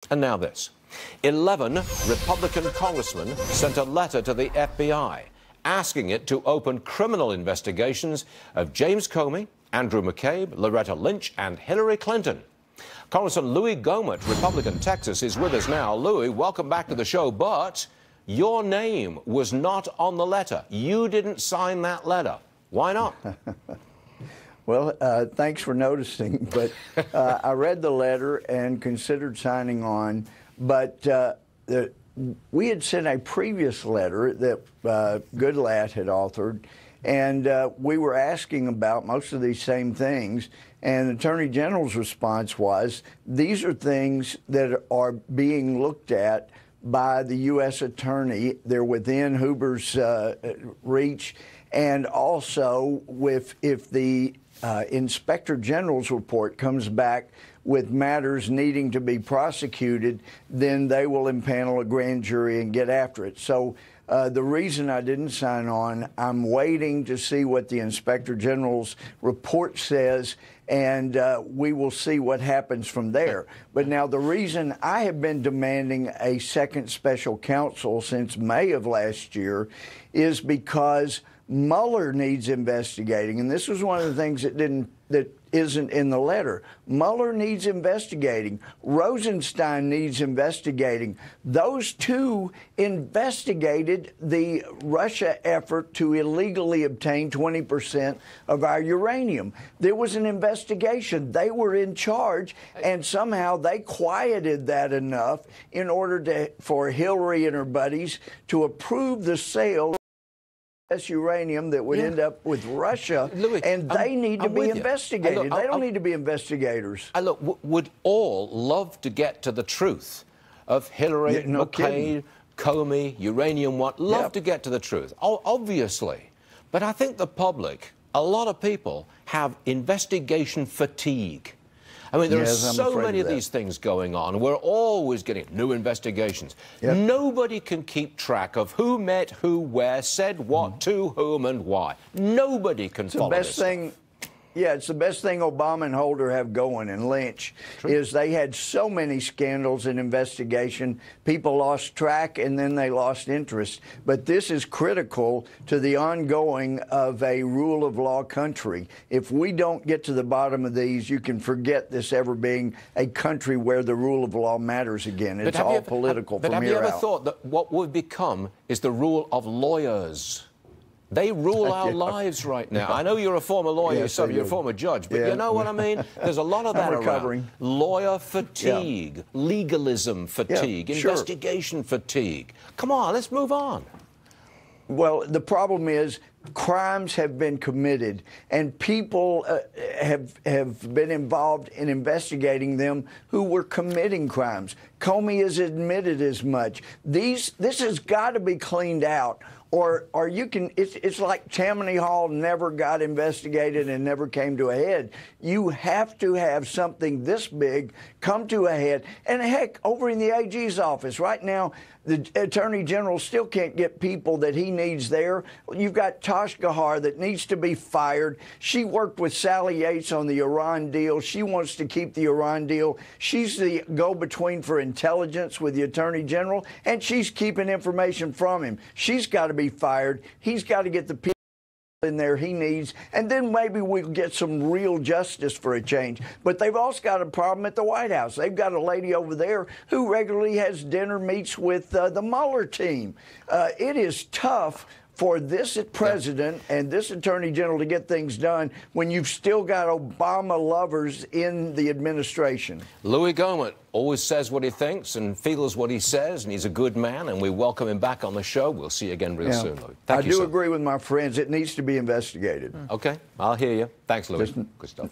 And now this. 11 Republican congressmen sent a letter to the FBI asking it to open criminal investigations of James Comey, Andrew McCabe, Loretta Lynch and Hillary Clinton. Congressman Louie Gohmert, Republican Texas, is with us now. Louie, welcome back to the show, but your name was not on the letter. You didn't sign that letter. Why not? Well, thanks for noticing, but I read the letter and considered signing on, but we had sent a previous letter that Goodlatte had authored, and we were asking about most of these same things, and the Attorney General's response was, these are things that are being looked at by the U.S. Attorney. They're within Huber's reach, and also if the Inspector General's report comes back with matters needing to be prosecuted, then they will impanel a grand jury and get after it. So the reason I didn't sign on, I'm waiting to see what the Inspector General's report says, and we will see what happens from there. But now the reason I have been demanding a second special counsel since May of last year is because Mueller needs investigating, and this was one of the things that isn't in the letter. Mueller needs investigating. Rosenstein needs investigating. Those two investigated the Russia effort to illegally obtain 20% of our uranium. There was an investigation. They were in charge, and somehow they quieted that enough in order for Hillary and her buddies to approve the sale uranium that would end up with Russia, Louie, and they need to be investigated. They don't need to be investigators. Look, would all love to get to the truth of Hillary, McCabe, Comey, uranium one, love to get to the truth, obviously. But I think the public, a lot of people, have investigation fatigue. I mean, there are so many of these things going on. We're always getting new investigations. Nobody can keep track of who met who, where, said what to whom and why. Nobody can follow this stuff. Yeah, it's the best thing Obama and Holder have going, and Lynch, is they had so many scandals and investigation. People lost track, and then they lost interest. But this is critical to the ongoing of a rule of law country. If we don't get to the bottom of these, you can forget this ever being a country where the rule of law matters again. It's all political from here out. But have you ever thought that what we've become is the rule of lawyers? They rule our lives right now. I know you're a former lawyer, you're a former judge, but you know what I mean? There's a lot of that around. Lawyer fatigue, legalism fatigue, investigation fatigue. Come on, let's move on. Well, the problem is crimes have been committed, and people have been involved in investigating them who were committing crimes. Comey has admitted as much. This has got to be cleaned out. Or you can, it's like Tammany Hall never got investigated and never came to a head. You have to have something this big come to a head. And heck, over in the AG's office right now, the Attorney General still can't get people that he needs there. You've got Tosh Gahar that needs to be fired. She worked with Sally Yates on the Iran deal. She wants to keep the Iran deal. She's the go-between for intelligence with the Attorney General, and she's keeping information from him. She's got to be fired. He's got to get the people in there he needs, and then maybe we'll get some real justice for a change. But they've also got a problem at the White House. They've got a lady over there who regularly has dinner meets with the Mueller team. It is tough for this president and this attorney general to get things done when you've still got Obama lovers in the administration. Louie Gohmert always says what he thinks and feels what he says, and he's a good man, and we welcome him back on the show. We'll see you again real soon, Louie. Thank you, I do agree with my friends. It needs to be investigated. Okay, I'll hear you. Thanks, Louie. Good stuff.